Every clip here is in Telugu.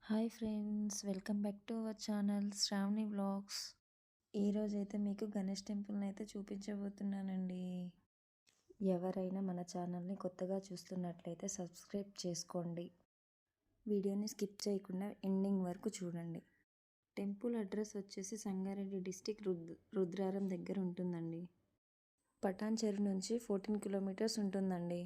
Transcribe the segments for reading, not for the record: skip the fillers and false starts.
Hi friends, welcome back to our channel Sravani vlogs. ఈరోజైతే మీకు గణేష్ టెంపుల్ని అయితే చూపించబోతున్నానండి. ఎవరైనా మన ఛానల్ని కొత్తగా చూస్తున్నట్లయితే సబ్స్క్రైబ్ చేసుకోండి. వీడియోని స్కిప్ చేయకుండా ఎండింగ్ వరకు చూడండి. టెంపుల్ అడ్రస్ వచ్చేసి సంగారెడ్డి డిస్టిక్ రుద్రారం దగ్గర ఉంటుందండి. పటాన్ చెరువు నుంచి 14 కిలోమీటర్స్ ఉంటుందండి.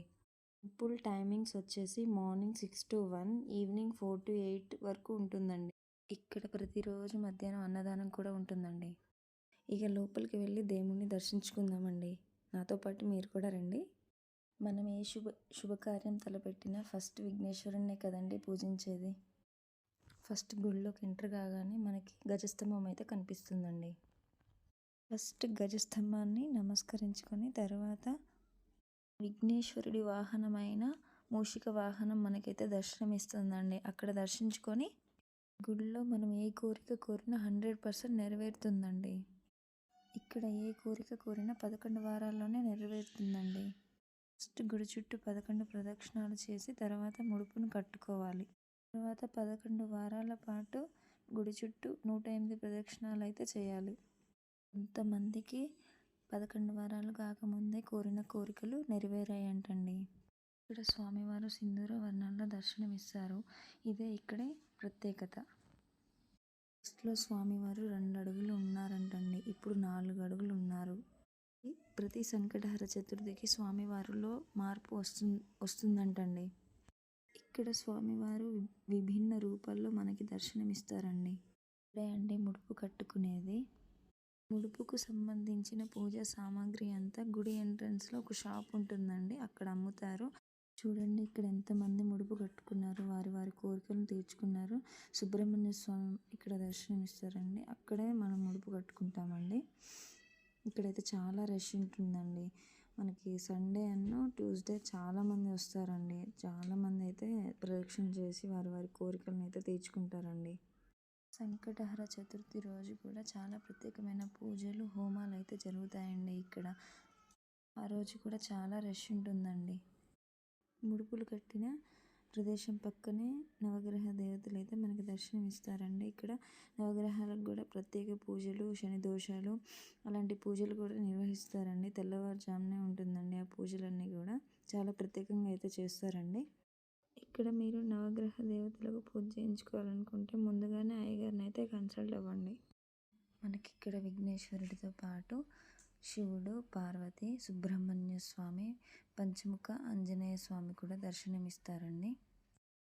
టెంపుల్ టైమింగ్స్ వచ్చేసి మార్నింగ్ 6 to 1, ఈవినింగ్ 4 to 8 వరకు ఉంటుందండి. ఇక్కడ ప్రతిరోజు మధ్యాహ్నం అన్నదానం కూడా ఉంటుందండి. ఇక లోపలికి వెళ్ళి దేవుణ్ణి దర్శించుకుందామండి. నాతో పాటు మీరు కూడా రండి. మనం ఏ శుభకార్యం తలపెట్టినా ఫస్ట్ విఘ్నేశ్వరుణ్ణే కదండి పూజించేది. ఫస్ట్ గుడిలోకి ఎంటర్ కాగానే మనకి గజస్తంభం అయితే కనిపిస్తుందండి. ఫస్ట్ గజస్తంభాన్ని నమస్కరించుకొని తర్వాత విఘ్నేశ్వరుడి వాహనమైన మూషిక వాహనం మనకైతే దర్శనం ఇస్తుందండి. అక్కడ దర్శించుకొని గుడిలో మనం ఏ కోరిక కోరినా 100% నెరవేరుతుందండి. ఇక్కడ ఏ కోరిక కోరినా 11 వారాల్లోనే నెరవేరుతుందండి. ఫస్ట్ గుడి చుట్టూ 11 ప్రదక్షిణాలు చేసి తర్వాత ముడుపును కట్టుకోవాలి. తర్వాత 11 వారాల పాటు గుడి చుట్టూ 108 ప్రదక్షిణాలు అయితే చేయాలి. కొంతమందికి 11 వారాలు కాకముందే కోరిన కోరికలు నెరవేరాయంటండి. ఇక్కడ స్వామివారు సింధూర వర్ణంలో దర్శనమిస్తారు. ఇదే ఇక్కడే ప్రత్యేకత. ఫస్ట్లో స్వామివారు 2 అడుగులు ఉన్నారంటండి, ఇప్పుడు 4 అడుగులు ఉన్నారు. ప్రతి సంకటహర చతుర్థికి స్వామివారిలో మార్పు వస్తుందంటండి. ఇక్కడ స్వామివారు విభిన్న రూపాల్లో మనకి దర్శనమిస్తారండి. ఇక్కడే అండి ముడుపు కట్టుకునేది. ముడుపుకు సంబంధించిన పూజా సామాగ్రి అంతా గుడి ఎంట్రన్స్లో ఒక షాప్ ఉంటుందండి, అక్కడ అమ్ముతారు. చూడండి ఇక్కడ ఎంతమంది ముడుపు కట్టుకున్నారు, వారి వారి కోరికలను తీర్చుకున్నారు. సుబ్రహ్మణ్య స్వామి ఇక్కడ దర్శనం ఇస్తారండి, అక్కడే మనం ముడుపు కట్టుకుంటామండి. ఇక్కడైతే చాలా రష్ ఉంటుందండి. మనకి సండే ట్యూస్డే చాలామంది వస్తారండి. చాలామంది అయితే ప్రదక్షిణ చేసి వారి వారి కోరికలను అయితే తీర్చుకుంటారండి. సంకటహర చతుర్థి రోజు కూడా చాలా ప్రత్యేకమైన పూజలు, హోమాలు అయితే జరుగుతాయండి ఇక్కడ. ఆ రోజు కూడా చాలా రష్ ఉంటుందండి. ముడుపులు కట్టిన ప్రదేశం పక్కనే నవగ్రహ దేవతలు అయితే మనకి దర్శనం ఇస్తారండి. ఇక్కడ నవగ్రహాలకు కూడా ప్రత్యేక పూజలు, శని దోషాలు అలాంటి పూజలు కూడా నిర్వహిస్తారండి. తెల్లవారుజామునే ఉంటుందండి ఆ పూజలన్నీ కూడా. చాలా ప్రత్యేకంగా అయితే చేస్తారండి. ఇక్కడ మీరు నవగ్రహ దేవతలకు పూజ చేయించుకోవాలనుకుంటే ముందుగానే అయ్యగారిని అయితే కన్సల్ట్ అవ్వండి. మనకి ఇక్కడ విఘ్నేశ్వరుడితో పాటు శివుడు, పార్వతి, సుబ్రహ్మణ్య స్వామి, పంచముఖ ఆంజనేయ స్వామి కూడా దర్శనమిస్తారండి.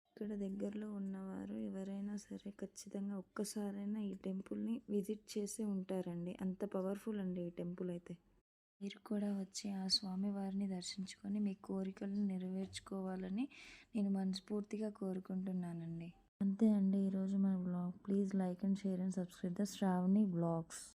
ఇక్కడ దగ్గరలో ఉన్నవారు ఎవరైనా సరే ఖచ్చితంగా ఒక్కసారైనా ఈ టెంపుల్ని విజిట్ చేసి ఉంటారండి. అంత పవర్ఫుల్ అండి ఈ టెంపుల్ అయితే. మీరు కూడా వచ్చి ఆ స్వామివారిని దర్శించుకొని మీ కోరికలను నెరవేర్చుకోవాలని నేను మనస్ఫూర్తిగా కోరుకుంటున్నానండి. అంతే అండి ఈరోజు మన blog. Please like and share and subscribe the Sravani vlogs.